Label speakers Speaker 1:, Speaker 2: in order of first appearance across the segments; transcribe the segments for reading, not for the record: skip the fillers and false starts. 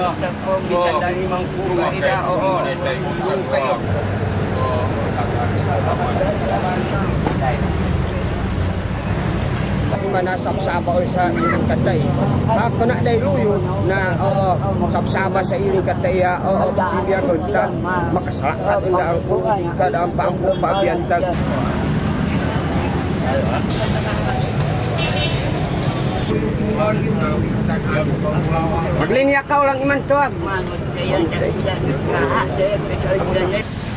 Speaker 1: Bisa dari mangku kaida yung kayo. Mana sabsaba sa iling katay. Ako na day luyo na sabsaba sa iling katay bibiyagon ta makasalakat inda ang kada ang paangko pabiyantag. Maglinya ka lang iman to.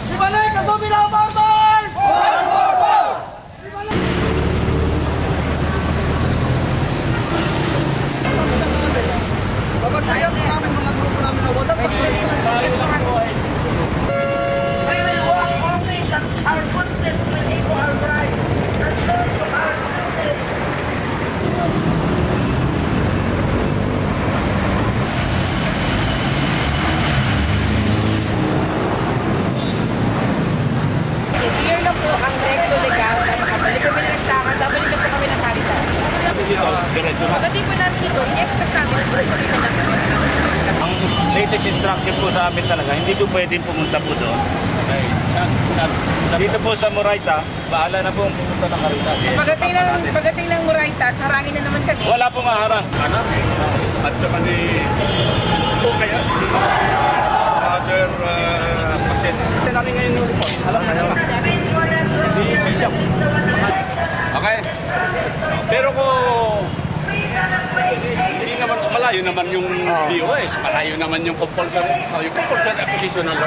Speaker 2: Sibalay ka sa binabartan! Bago tayo namin mga grupo namin na wala pa rin.
Speaker 3: We will walk only that our footsteps will equal our right. And learn from our footsteps.
Speaker 4: Clear na po ang recto legal na makabalik kami ng nagtakad, babalik na po kami ng Caritas. Pagdating po namin dito, i-expect namin na tuloy na lang kami.
Speaker 5: Ang latest instruction po sa amin talaga, hindi po pwedeng pumunta po doon. Okay. Dito po sa Moraita, bahala na po pumunta ng Caritas.
Speaker 4: So pagdating ng Moraita, harangin na naman kami.
Speaker 5: Wala pong haharang. At saka ni kaya si other patient. Namin ngayon yung report. Alam na naman. Okay. Pero kung hindi naman malayo naman yung DOS, malayo naman yung compulsory acquisition ng